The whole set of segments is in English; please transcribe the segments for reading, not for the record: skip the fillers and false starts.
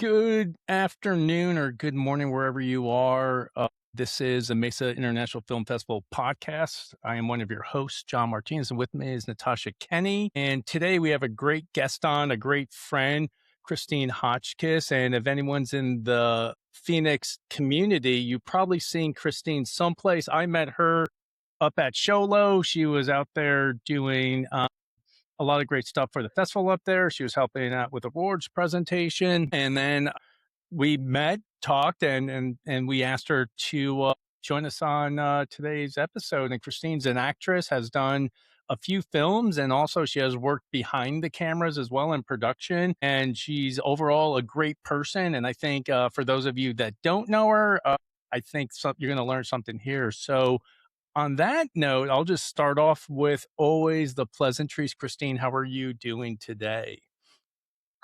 Good afternoon or good morning, wherever you are. This is the Mesa International Film Festival podcast. I am one of your hosts, John Martinez, and with me is Natasha Kenney. And today we have a great guest on, a great friend, Christine Hotchkiss. And if anyone's in the Phoenix community, you've probably seen Christine someplace. I met her up at Sholo. She was out there doing a lot of great stuff for the festival up there. She was helping out with awards presentation. And then we met, talked, and we asked her to join us on today's episode. And Christine's an actress, has done a few films, and also she has worked behind the cameras as well in production. And she's overall a great person. And I think for those of you that don't know her, I think you're going to learn something here. So on that note, I'll just start off with always the pleasantries. Christine, how are you doing today?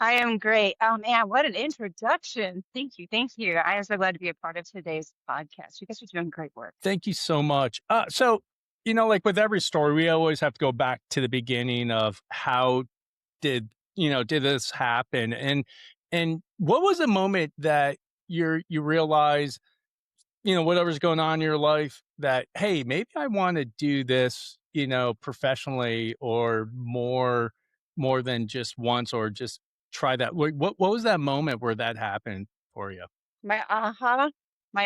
I am great. Oh man, what an introduction. Thank you. Thank you. I am so glad to be a part of today's podcast. You guys are doing great work. Thank you so much. So, like with every story, we always have to go back to the beginning of how did this happen? And what was the moment that you realize, whatever's going on in your life that, hey, maybe I want to do this, professionally or more than just once, or just try that. What was that moment where that happened for you? My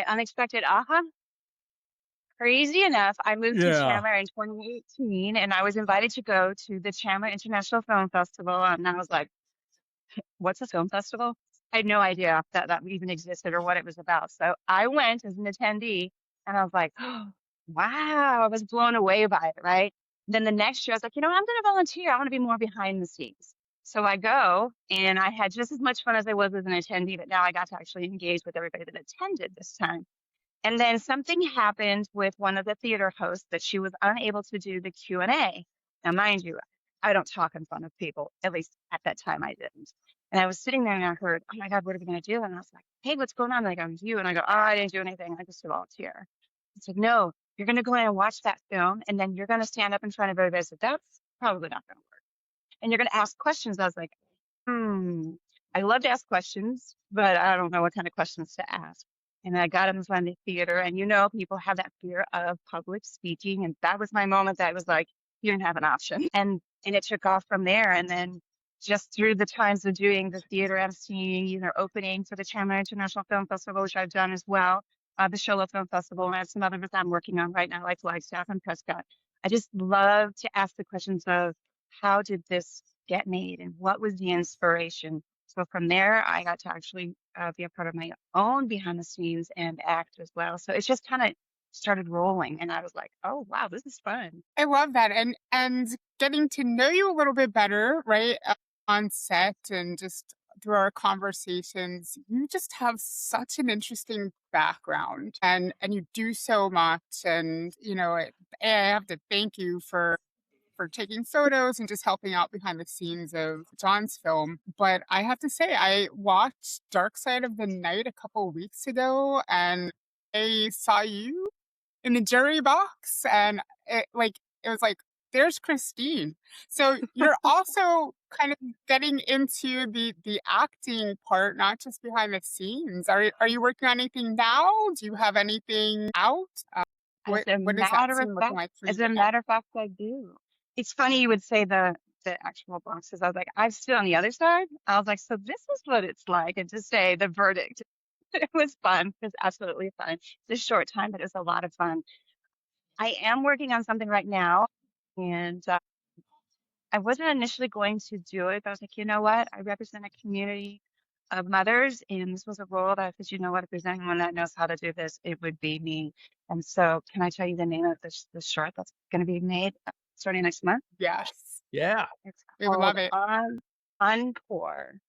unexpected aha. Crazy enough, I moved to Yeah. Chandler in 2018 and I was invited to go to the Chandler International Film Festival. And I was like, what's a film festival? I had no idea that even existed or what it was about. So I went as an attendee and I was like, oh, wow, I was blown away by it, right? Then the next year I was like, I'm going to volunteer. I want to be more behind the scenes. So I go and I had just as much fun as I was as an attendee, but now I got to actually engage with everybody that attended this time. And then something happened with one of the theater hosts that she was unable to do the Q&A. Now, mind you, I don't talk in front of people, at least at that time I didn't. And I was sitting there and I heard, oh my God, what are we going to do? And I was like, hey, what's going on? Like, I'm you. And I go, oh, I didn't do anything. I just volunteer. It's like, no, you're going to go in and watch that film. And then you're going to stand up in front of everybody. I said, that's probably not going to work. And you're going to ask questions. I was like, I love to ask questions, but I don't know what kind of questions to ask. And I got in front of the theater, and people have that fear of public speaking. And that was my moment that was like, you didn't have an option. And it took off from there. And then just through the times of doing the theater emceeing, opening for the Chandler International Film Festival, which I've done as well, the Sholo Film Festival, and I have some others I'm working on right now, like Flagstaff and Prescott. I just love to ask the questions of how did this get made and what was the inspiration? So from there, I got to actually be a part of my own behind the scenes and act as well. So it's just kind of started rolling, and I was like, oh wow, this is fun. I love that. And getting to know you a little bit better, right, on set and just through our conversations, you just have such an interesting background and you do so much. And, I have to thank you for taking photos and just helping out behind the scenes of John's film. But I have to say, I watched Dark Side of the Night a couple of weeks ago and I saw you in the jury box, and it was like, there's Christine. So you're also kind of getting into the acting part, not just behind the scenes. Are you working on anything now? Do you have anything out? As a matter of fact, I do. It's funny you would say the actual boxes. I was like, I'm still on the other side. I was like, so this is what it's like, and to say the verdict. It was fun. It was absolutely fun. It's a short time, but it was a lot of fun. I am working on something right now, and I wasn't initially going to do it, but I was like, you know what? I represent a community of mothers, and this was a role that I said, you know what? If there's anyone that knows how to do this, it would be me. And so, can I tell you the name of the short that's going to be made starting next month? Yes. Yeah. It's We would love it. Encore.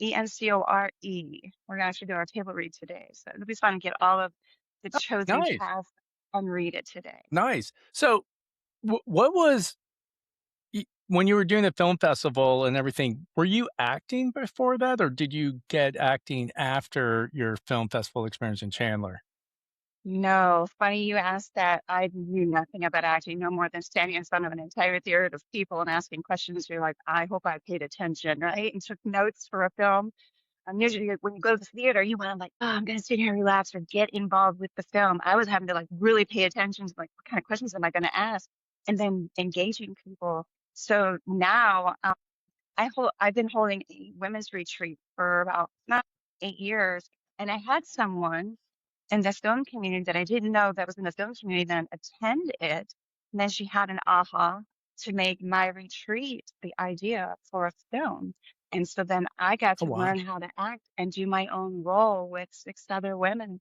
ENCORE. We're going to actually do our table read today. So it'll be fun to get all of the chosen cast and read it today. Nice. So what was, when you were doing the film festival and everything, were you acting before that, or did you get acting after your film festival experience in Chandler? No, funny you asked that. I knew nothing about acting, no more than standing in front of an entire theater of people and asking questions. You're like, I hope I paid attention, right? And took notes for a film. Usually when you go to the theater, you want to like, oh, I'm going to sit here and relax or get involved with the film. I was having to like really pay attention to like, what kind of questions am I going to ask? And then engaging people. So now I've been holding a women's retreat for about not 8 years. And I had someone in the film community that I didn't know that was in the film community then attend it. And then she had an aha to make my retreat the idea for a film. And so then I got Oh, to wow. learn how to act and do my own role with 6 other women.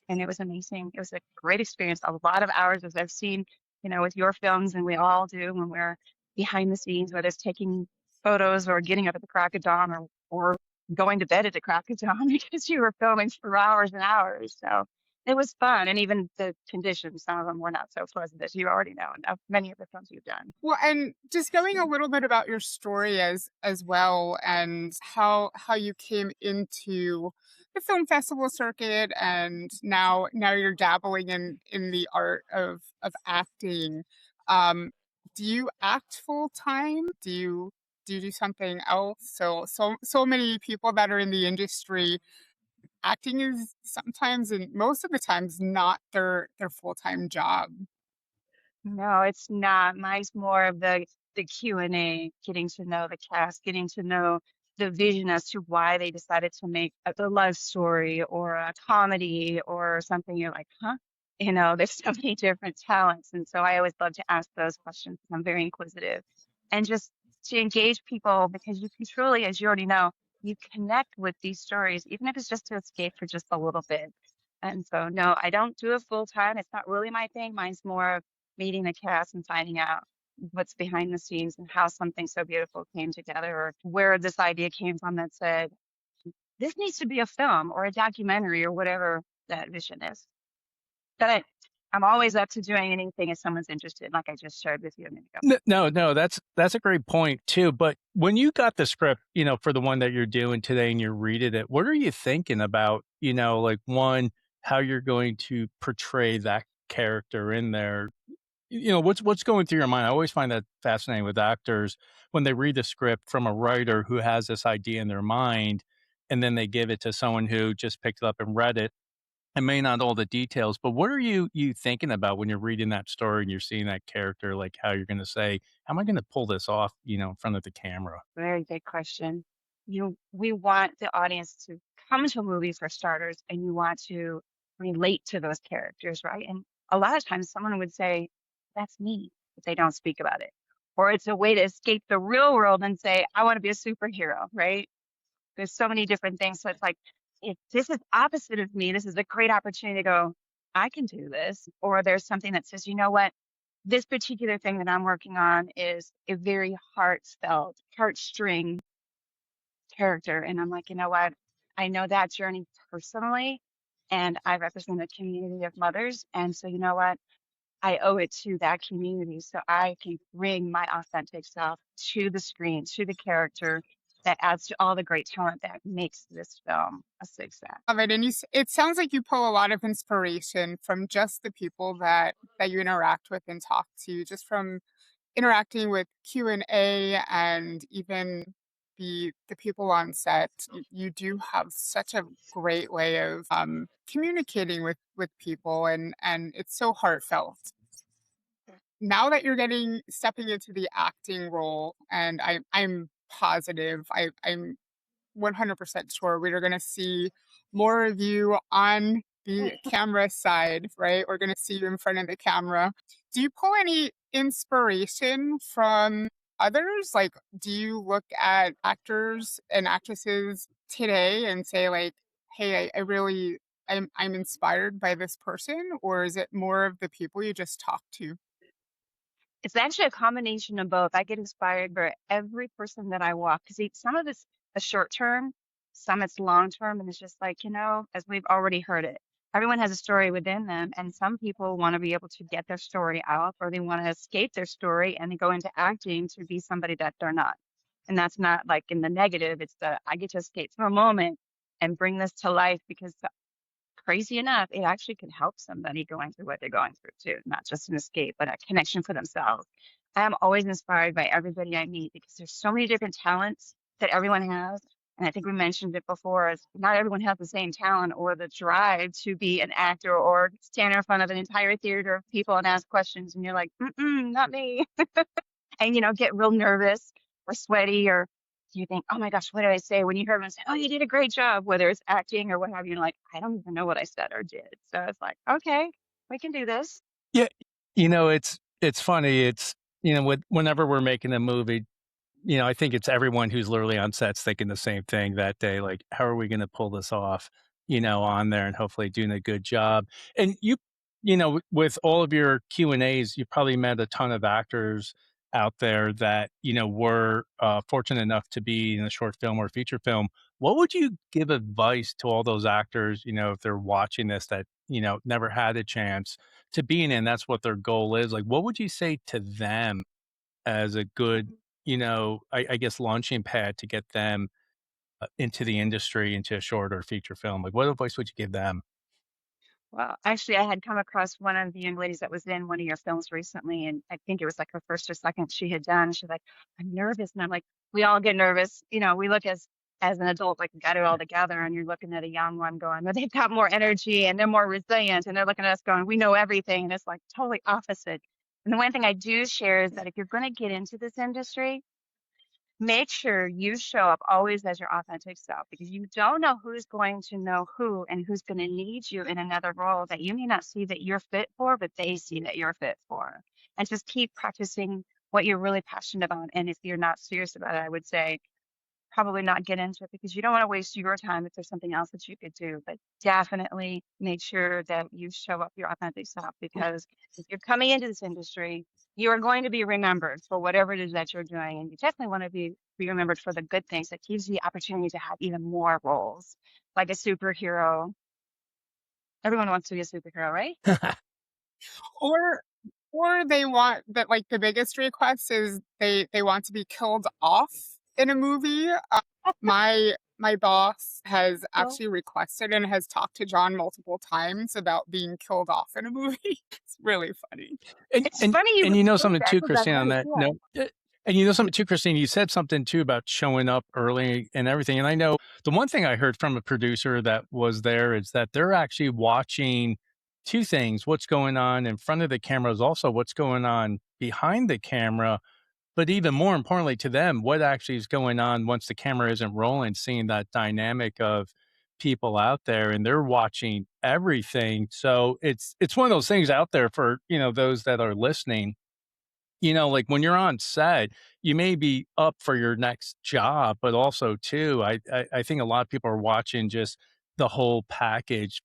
And it was amazing. It was a great experience. A lot of hours as I've seen, with your films, and we all do when we're behind the scenes, whether it's taking photos or getting up at the crack of dawn or going to bed at the crack of dawn because you were filming for hours and hours. So it was fun, and even the conditions, some of them were not so pleasant, as you already know, and many of the films you've done. Well, and just going a little bit about your story as well, and how you came into the film festival circuit, and now you're dabbling in the art of acting. Um, do you act full time? Do you do something else? So many people that are in the industry, acting is sometimes and most of the times not their full-time job. No, it's not. Mine's more of the Q&A, getting to know the cast, getting to know the vision as to why they decided to make a love story or a comedy or something. You're like, huh? There's so many different talents. And so I always love to ask those questions. I'm very inquisitive. And just to engage people because you can truly, as you already know, you connect with these stories, even if it's just to escape for just a little bit. And so, no, I don't do it full time. It's not really my thing. Mine's more meeting the cast and finding out what's behind the scenes and how something so beautiful came together or where this idea came from that said, this needs to be a film or a documentary or whatever that vision is. But I'm always up to doing anything if someone's interested, like I just shared with you a minute ago. No, that's a great point too. But when you got the script, for the one that you're doing today and you're reading it, what are you thinking about, like one, how you're going to portray that character in there? What's going through your mind? I always find that fascinating with actors when they read the script from a writer who has this idea in their mind, and then they give it to someone who just picked it up and read it and may not all the details. But what are you thinking about when you're reading that story and you're seeing that character, like how you're going to say, how am I going to pull this off, in front of the camera? Very big question. We want the audience to come to a movie for starters, and you want to relate to those characters, right? And a lot of times someone would say, that's me, but they don't speak about it. Or it's a way to escape the real world and say, I want to be a superhero, right? There's so many different things. So it's like, if this is opposite of me, this is a great opportunity to go, I can do this. Or there's something that says, you know what? This particular thing that I'm working on is a very heartfelt, heartstring character. And I'm like, you know what? I know that journey personally, and I represent a community of mothers. And so, you know what? I owe it to that community so I can bring my authentic self to the screen, to the character that adds to all the great talent that makes this film a success. Of it, and it sounds like you pull a lot of inspiration from just the people that you interact with and talk to, just from interacting with Q&A and even the people on set. You do have such a great way of communicating with people, and it's so heartfelt. Now that you're stepping into the acting role, and I'm positive, I'm 100% sure we're going to see more of you on the camera side, right? We're going to see you in front of the camera. Do you pull any inspiration from others? Like, do you look at actors and actresses today and say, like, hey, I really, I'm inspired by this person? Or is it more of the people you just talk to? It's actually a combination of both. I get inspired by every person that I walk because some of it's a short term, some it's long term, and it's just like, as we've already heard it. Everyone has a story within them, and some people want to be able to get their story out, or they want to escape their story and they go into acting to be somebody that they're not. And that's not like in the negative, it's the I get to escape for a moment and bring this to life because crazy enough, it actually can help somebody going through what they're going through too, not just an escape, but a connection for themselves. I am always inspired by everybody I meet because there's so many different talents that everyone has. And I think we mentioned it before, is not everyone has the same talent or the drive to be an actor or stand in front of an entire theater of people and ask questions. And you're like, not me. And, get real nervous or sweaty, or do you think, oh my gosh, what did I say? When you hear them say, oh, you did a great job, whether it's acting or what have you, you're like, I don't even know what I said or did. So it's like, okay, we can do this. Yeah, it's funny. It's whenever we're making a movie, I think it's everyone who's literally on sets thinking the same thing that day. Like, how are we going to pull this off? On there and hopefully doing a good job. And with all of your Q&As, you probably met a ton of actors out there that were fortunate enough to be in a short film or feature film. What would you give advice to all those actors, if they're watching this, that never had a chance to be in, and that's what their goal is? Like, what would you say to them as a good, I guess, launching pad to get them into the industry, into a short or feature film? Like, what advice would you give them? Well, actually, I had come across one of the young ladies that was in one of your films recently, and I think it was like her first or second she had done. She's like, I'm nervous. And I'm like, we all get nervous. We look as an adult, like we got it all together, and you're looking at a young one going, well, they've got more energy and they're more resilient, and they're looking at us going, we know everything. And it's like totally opposite. And the one thing I do share is that if you're going to get into this industry, make sure you show up always as your authentic self, because you don't know who's going to know who and who's going to need you in another role that you may not see that you're fit for, but they see that you're fit for. And just keep practicing what you're really passionate about. And if you're not serious about it, I would say probably not get into it, because you don't want to waste your time if there's something else that you could do. But definitely make sure that you show up your authentic self, because if you're coming into this industry, you are going to be remembered for whatever it is that you're doing. And you definitely want to be remembered for the good things that gives you the opportunity to have even more roles, like a superhero. Everyone wants to be a superhero, right? Or they want that, like, the biggest request is they want to be killed off in a movie. My boss has Well, actually requested and has talked to John multiple times about being killed off in a movie. It's really funny. And it's and funny you and would you know say something that, too, because that Christine, on is, that yeah. note. And something too, Christine, you said something too about showing up early and everything. And I know the one thing I heard from a producer that was there is that they're actually watching two things: what's going on in front of the camera, is also what's going on behind the camera. But even more importantly to them, what actually is going on once the camera isn't rolling, seeing that dynamic of people out there, and they're watching everything. So it's one of those things out there for, those that are listening. Like when you're on set, you may be up for your next job, but also too, I think a lot of people are watching just the whole package,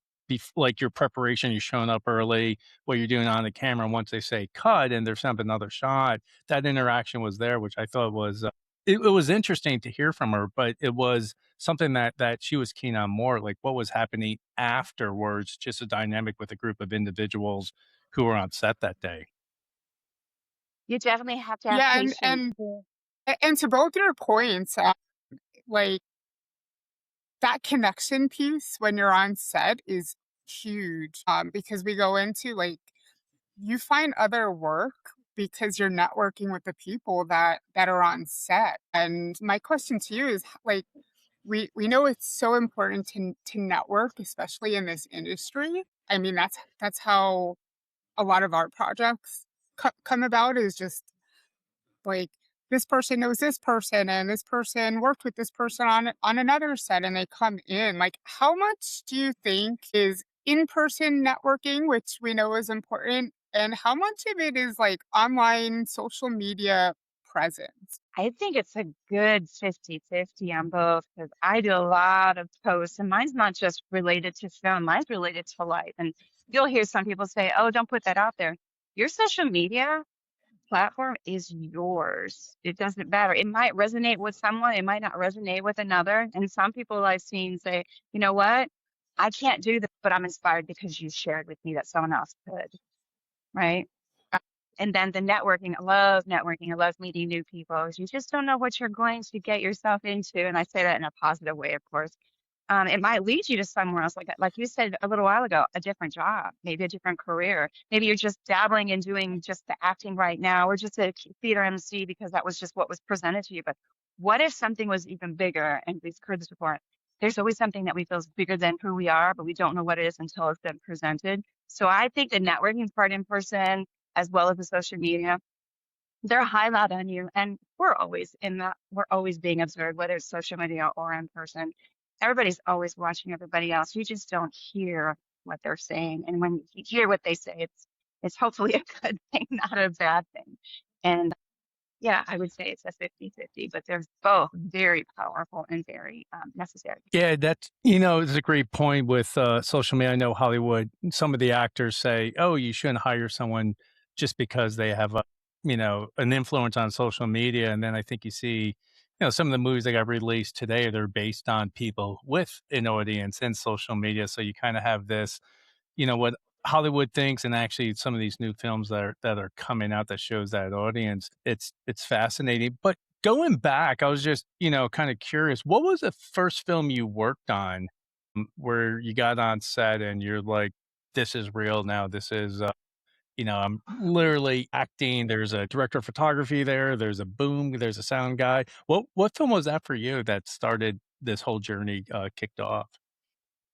like your preparation, you're showing up early, what you're doing on the camera. And once they say cut and there's another shot, that interaction was there, which I thought was, it was interesting to hear from her, but it was something that she was keen on more, like what was happening afterwards, just a dynamic with a group of individuals who were on set that day. You definitely have to have Yeah, patience. and to both your points, like, that connection piece when you're on set is huge, because we go into, like, you find other work because you're networking with the people that are on set. And my question to you is, like, we know it's so important to network, especially in this industry. I mean, that's how a lot of our projects come about, is just like, this person knows this person and this person worked with this person on another set, and they come in. Like, how much do you think is in-person networking, which we know is important, and how much of it is like online social media presence? I think it's a good 50-50 on both, because I do a lot of posts, and mine's not just related to film, mine's related to life. And you'll hear some people say, oh, don't put that out there. Your social media platform is yours. It doesn't matter. It might resonate with someone, it might not resonate with another. And some people I've seen say, you know what? I can't do this, but I'm inspired because you shared with me that someone else could, right? And then the networking, I love networking. I love meeting new people. You just don't know what you're going to get yourself into. And I say that in a positive way, of course. It might lead you to somewhere else, like you said a little while ago, a different job, maybe a different career. Maybe you're just dabbling in doing just the acting right now, or just a theater MC because that was just what was presented to you. But what if something was even bigger? And we've heard this before. There's always something that we feel is bigger than who we are, but we don't know what it is until it's been presented. So I think the networking part in person, as well as the social media, they're a highlight on you. And we're always we're always being observed, whether it's social media or in person. Everybody's always watching everybody else. You just don't hear what they're saying. And when you hear what they say, it's hopefully a good thing, not a bad thing. And yeah, I would say it's a 50-50, but they're both very powerful and very necessary. Yeah, that's, it's a great point with social media. I know Hollywood, some of the actors say, oh, you shouldn't hire someone just because they have an influence on social media. And then I think you see, some of the movies that got released today, they're based on people with an audience in social media. So you kind of have this, what Hollywood thinks, and actually some of these new films that are coming out that shows that audience. It's fascinating. But going back, I was just, kind of curious, what was the first film you worked on where you got on set and you're like, this is real now. This is, I'm literally acting. There's a director of photography there. There's a boom. There's a sound guy. What film was that for you that started this whole journey, kicked off?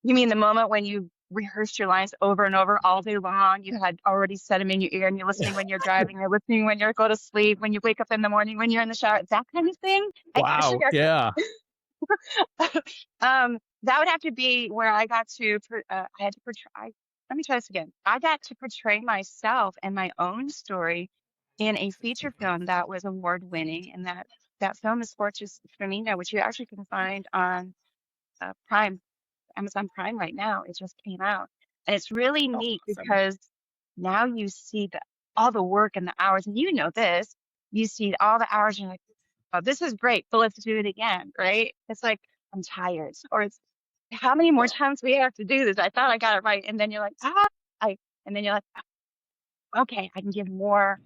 You mean the moment when you rehearsed your lines over and over all day long? You had already said them in your ear and you're listening when you're driving, you're listening when you're go to sleep, when you wake up in the morning, when you're in the shower, that kind of thing? I actually Wow. Yeah. that would have to be where I got to, I had to portray, let me try this again. I got to portray myself and my own story in a feature film that was award winning. And that film is Fortress Firmina, which you actually can find on Prime, Amazon Prime right now. It just came out. And it's really Oh, neat awesome. because now you see all the work and the hours, and you know this, you see all the hours, and you're like, oh, this is great, but let's do it again, right? It's like, I'm tired. Or it's, how many more times we have to do this? I thought I got it right. And then you're like, and then you're like, okay, I can give more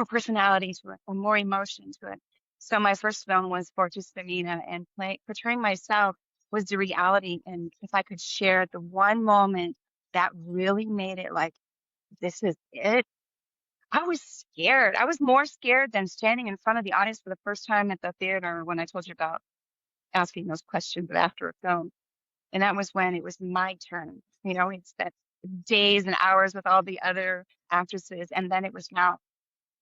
personality to it or more emotion to it. So my first film was Fortress Firmina, and portraying myself was the reality. And if I could share the one moment that really made it like, this is it, I was scared. I was more scared than standing in front of the audience for the first time at the theater when I told you about asking those questions after a film. And that was when it was my turn. It's that days and hours with all the other actresses. And then it was now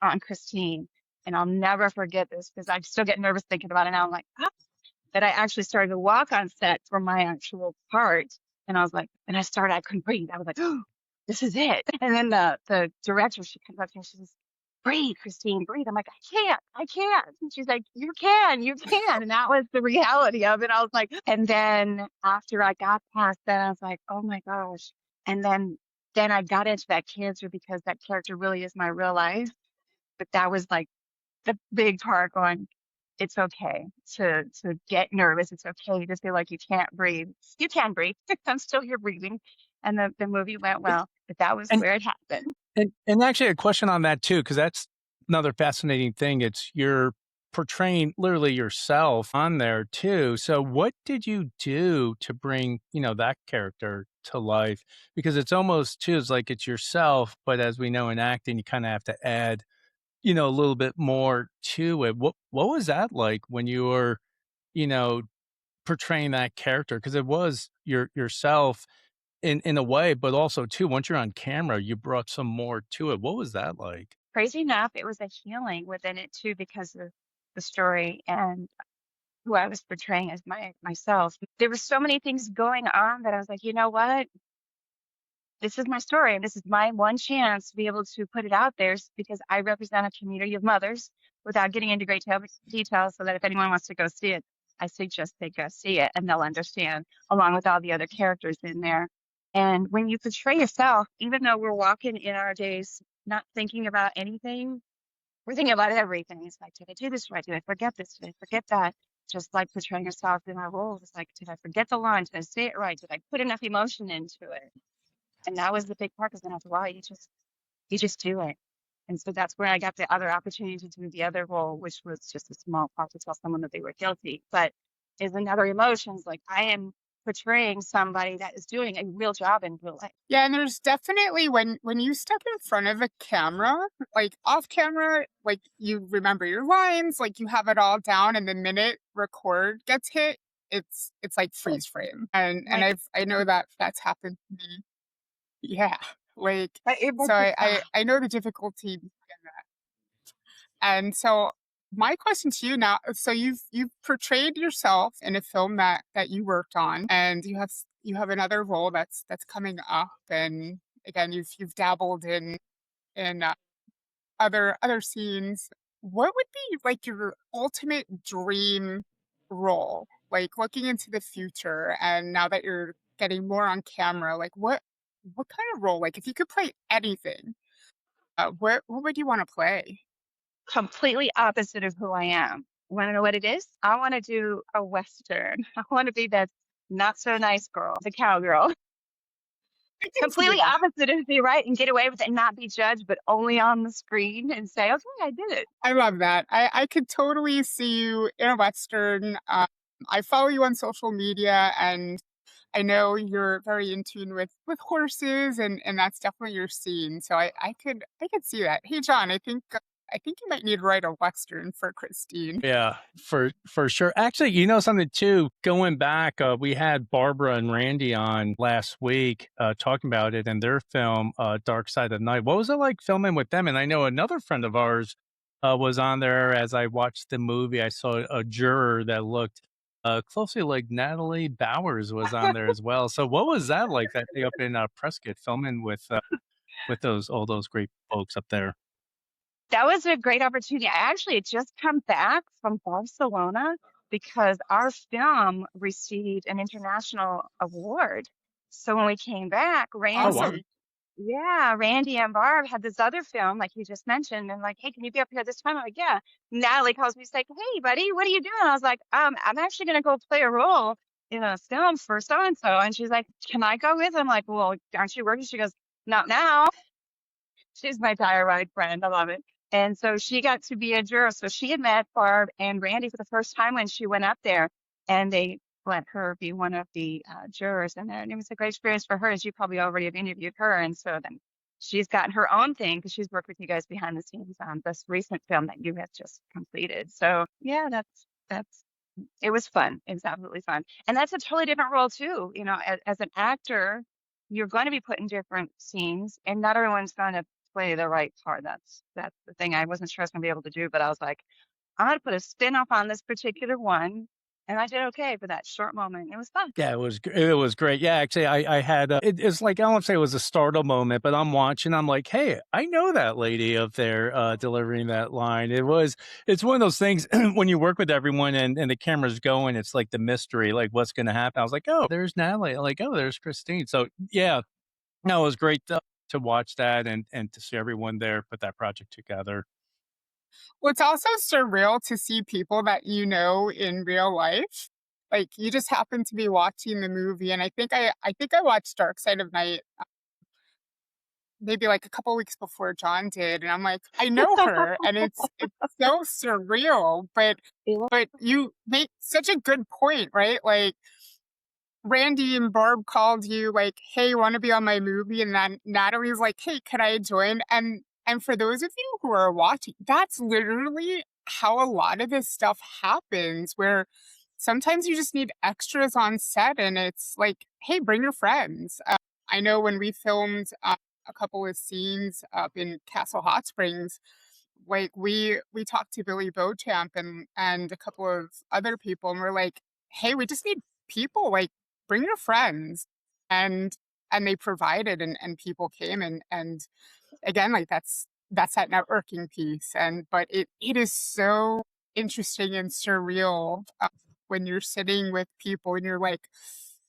on Christine. And I'll never forget this because I still get nervous thinking about it now. I'm like, that I actually started to walk on set for my actual part. And I was like, I couldn't breathe. I was like, oh, this is it. And then the director, she comes up to me and she says, breathe, Christine, breathe. I'm like, I can't. And she's like, you can. And that was the reality of it. I was like, and then after I got past that, I was like, oh my gosh. And then I got into that character because that character really is my real life. But that was like the big part going, it's okay to get nervous. It's okay to feel like you can't breathe. You can breathe. I'm still here breathing. And the movie went well, but that was And where it happened. and actually a question on that too, because that's another fascinating thing. It's you're portraying literally yourself on there too. So what did you do to bring, that character to life? Because it's almost too, it's like it's yourself, but as we know in acting, you kind of have to add, a little bit more to it. What was that like when you were, you know, portraying that character? Because it was yourself in a way, but also too, once you're on camera, you brought some more to it. What was that like? Crazy enough, it was a healing within it too because of the story and who I was portraying as myself. There were so many things going on that I was like, you know what? This is my story and this is my one chance to be able to put it out there because I represent a community of mothers without getting into great detail so that if anyone wants to go see it, I suggest they go see it and they'll understand along with all the other characters in there. And when you portray yourself, even though we're walking in our days not thinking about anything, we're thinking about everything. It's like, did I do this right? Did I forget this? Did I forget that? Just like portraying yourself in our roles. It's like, did I forget the line? Did I say it right? Did I put enough emotion into it? And that was the big part because then after a while, you just do it. And so that's where I got the other opportunity to do the other role, which was just a small part to tell someone that they were guilty. But is another emotions like I am portraying somebody that is doing a real job in real life. Yeah, and there's definitely when you step in front of a camera, like off camera, like you remember your lines, like you have it all down, and the minute record gets hit, it's like freeze frame. And Like I know that that's happened to me. Yeah. Like it was so just, I know the difficulty in that. And so my question to you now, so you've portrayed yourself in a film that you worked on, and you have another role that's coming up, and again you've dabbled in other scenes. What would be like your ultimate dream role? Like looking into the future, and now that you're getting more on camera, like what kind of role? Like if you could play anything, what would you want to play? completely opposite of who I am. Want to know what it is? I want to do a Western. I want to be that not so nice girl, the cowgirl. I can see Completely that. opposite of me, right? And get away with it and not be judged, but only on the screen and say, okay, I did it. I love that. I could totally see you in a Western. I follow you on social media, and I know you're very in tune with horses, and that's definitely your scene. So I could see that. Hey, John, I think you might need to write a Western for Christine. Yeah, for sure. Actually, you know something too, going back, we had Barbara and Randy on last week talking about it in their film, Dark Side of the Night. What was it like filming with them? And I know another friend of ours was on there. As I watched the movie, I saw a juror that looked closely like Natalie Bowers was on there as well. So what was that like, that day up in Prescott filming with those all those great folks up there? That was a great opportunity. I actually had just come back from Barcelona because our film received an international award. So when we came back, Oh, wow. Awesome. Randy and Barb had this other film, like you just mentioned, and like, hey, can you be up here this time? I'm like, yeah. Natalie calls me, she's like, hey, buddy, what are you doing? I was like, I'm actually gonna go play a role in a film for so and so. And she's like, can I go with? I'm like, well, aren't you working? She goes, not now. She's my tire ride friend. I love it. And so she got to be a juror. So she had met Barb and Randy for the first time when she went up there, and they let her be one of the jurors in there. And it was a great experience for her, as you probably already have interviewed her. And so then she's got her own thing because she's worked with you guys behind the scenes on this recent film that you have just completed. So yeah, that's it was fun. It was absolutely fun. And that's a totally different role too. You know, as an actor, you're going to be put in different scenes, and not everyone's going to play the right part. That's the thing I wasn't sure I was going to be able to do, but I was like, I'm going to put a spin off on this particular one, and I did okay for that short moment. It was fun. Yeah, it was great. Yeah, actually, I had it's like, I don't say it was a startle moment, but I'm watching. I'm like, hey, I know that lady up there delivering that line. It's one of those things when you work with everyone and the camera's going. It's like the mystery, like what's going to happen. I was like, oh, there's Natalie. Like, oh, there's Christine. So yeah, no, it was great to watch that and to see everyone there put that project together. Well, it's also surreal to see people that you know in real life. Like you just happen to be watching the movie, and I think I watched Dark Side of Night maybe like a couple weeks before John did, and I'm like, I know her, and it's so surreal. Yeah. But you make such a good point, right? Like Randy and Barb called you like, "Hey, want to be on my movie?" And then Natalie's like, "Hey, can I join?" And for those of you who are watching, that's literally how a lot of this stuff happens. Where sometimes you just need extras on set, and it's like, "Hey, bring your friends." I know when we filmed a couple of scenes up in Castle Hot Springs, like we talked to Billy Beauchamp and a couple of other people, and we're like, "Hey, we just need people. Like, bring your friends." And they provided, and people came, and again, like that's that networking piece. And but it is so interesting and surreal when you're sitting with people and you're like,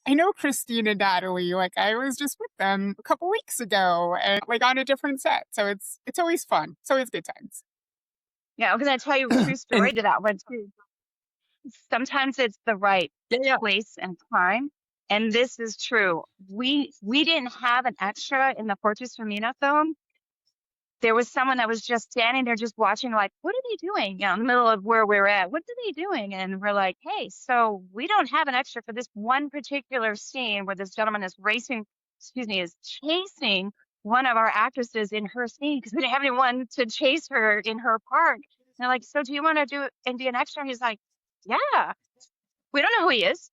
I know Christine and Natalie. Like I was just with them a couple weeks ago, and like on a different set. So it's always fun. It's always good times. Yeah, I'm going to tell you a true story And to that one too. Sometimes it's the right yeah, yeah. place and time. And this is true. We didn't have an extra in the Fortress Firmina film. there was someone that was just standing there just watching, like, what are they doing? In the middle of where we're at. What are they doing? And we're like, hey, so we don't have an extra for this one particular scene where this gentleman is is chasing one of our actresses in her scene because we didn't have anyone to chase her in her part. And they're like, so do you want to do it and be an extra? And he's like, yeah. We don't know who he is.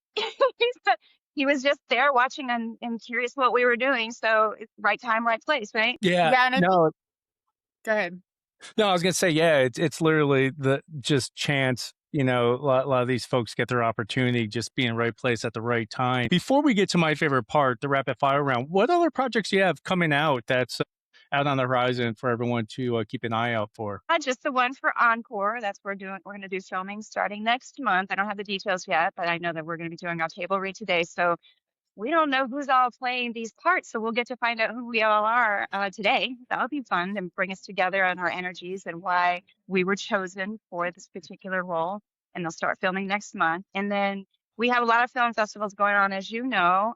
He was just there watching and curious what we were doing. So it's right time, right place, right? Yeah. Yeah, and No, go ahead. no, I was gonna say, yeah, it's literally the just chance. You know, a lot of these folks get their opportunity just being right place at the right time. Before we get to my favorite part, the rapid fire round, what other projects you have coming out that's out on the horizon for everyone to keep an eye out for? Just the one for Encore. That's we're doing. We're going to do filming starting next month. I don't have the details yet, but I know that we're going to be doing our table read today. So we don't know who's all playing these parts, so we'll get to find out who we all are today. That'll be fun and bring us together on our energies and why we were chosen for this particular role. And they'll start filming next month. And then we have a lot of film festivals going on, as you know.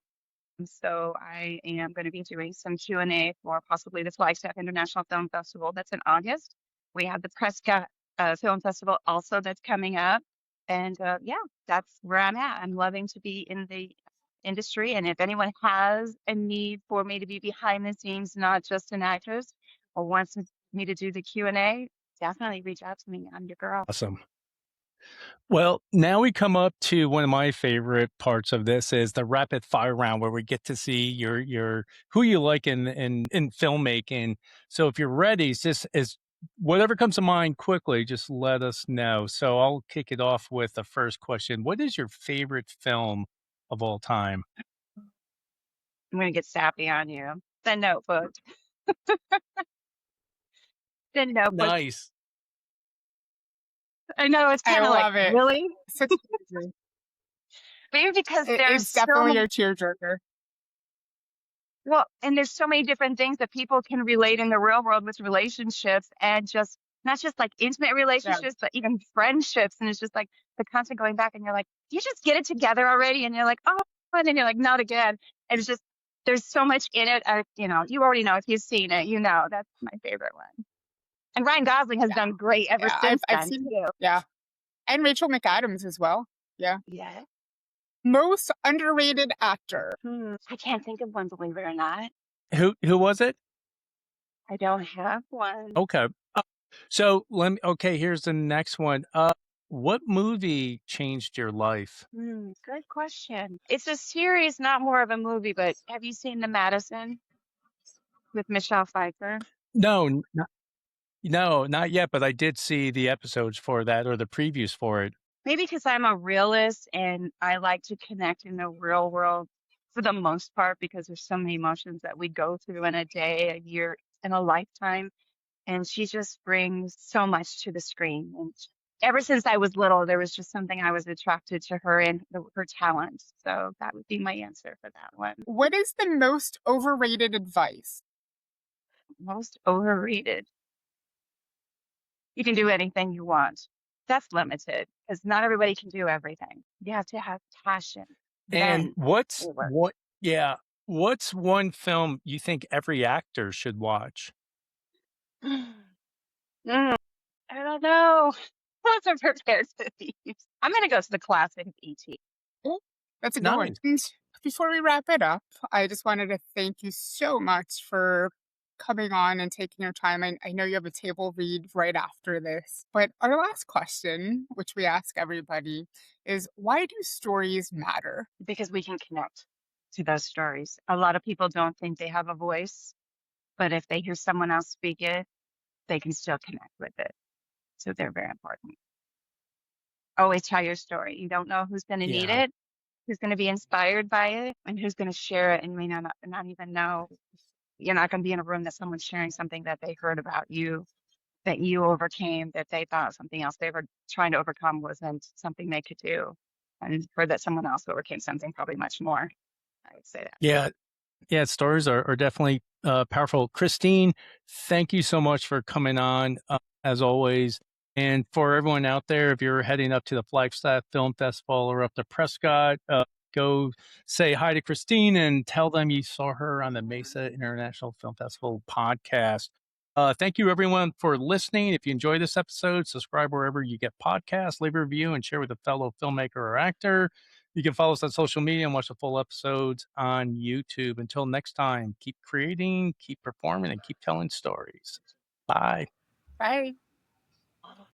So I am going to be doing some Q&A for possibly the Flagstaff International Film Festival. That's in August. We have the Prescott Film Festival also that's coming up. And yeah, that's where I'm at. I'm loving to be in the industry. And if anyone has a need for me to be behind the scenes, not just an actress, or wants me to do the Q&A, definitely reach out to me. I'm your girl. Awesome. Well, now we come up to one of my favorite parts of this is the rapid fire round where we get to see your who you like in filmmaking. So if you're ready, just as whatever comes to mind quickly, just let us know. So I'll kick it off with the first question. What is your favorite film of all time? I'm going to get sappy on you. The Notebook. The Notebook. Nice. I know it's kind I of like, love it. really? Such a tearjerker. Maybe because there's It's so definitely many, a tearjerker. well, and there's so many different things that people can relate in the real world with relationships and just not just like intimate Yeah. relationships, but even friendships. And it's just like the constant going back and you're like, you just get it together already. And you're like, oh, and then you're like, not again. And it's just, there's so much in it. You already know if you've seen it, you know, that's my favorite one. And Ryan Gosling has Yeah. done great ever Yeah, since I've then seen it. too. Yeah. And Rachel McAdams as well. Yeah. Yeah. Most underrated actor. I can't think of one, believe it or not. Who was it? I don't have one. Okay. So okay, here's the next one. What movie changed your life? Good question. It's a series, not more of a movie, but have you seen The Madison with Michelle Pfeiffer? No, not yet, but I did see the episodes for that or the previews for it. Maybe because I'm a realist and I like to connect in the real world for the most part because there's so many emotions that we go through in a day, a year, in a lifetime. And she just brings so much to the screen. And ever since I was little, there was just something I was attracted to her and her talent. So that would be my answer for that one. What is the most overrated advice? Most overrated. You can do anything you want. That's limited because not everybody can do everything. You have to have passion. And Then it works. what's one film you think every actor should watch? I don't know. I wasn't prepared for these. I'm going to go to the classic E.T. Oh, that's a good one. Nice. And before we wrap it up, I just wanted to thank you so much for coming on and taking your time. I know you have a table read right after this. But our last question, which we ask everybody, is why do stories matter? Because we can connect to those stories. A lot of people don't think they have a voice, but if they hear someone else speak it, they can still connect with it. So they're very important. Always tell your story. You don't know who's going to need Yeah. it, who's going to be inspired by it, and who's going to share it and may not even know. You're not going to be in a room that someone's sharing something that they heard about you, that you overcame, that they thought something else they were trying to overcome wasn't something they could do. And heard that someone else overcame something probably much more. I would say that. Yeah, stories are definitely powerful. Christine, thank you so much for coming on, as always. And for everyone out there, if you're heading up to the Flagstaff Film Festival or up to Prescott, go say hi to Christine and tell them you saw her on the Mesa International Film Festival podcast. Thank you, everyone, for listening. If you enjoyed this episode, subscribe wherever you get podcasts, leave a review, and share with a fellow filmmaker or actor. You can follow us on social media and watch the full episodes on YouTube. Until next time, keep creating, keep performing, and keep telling stories. Bye. Bye.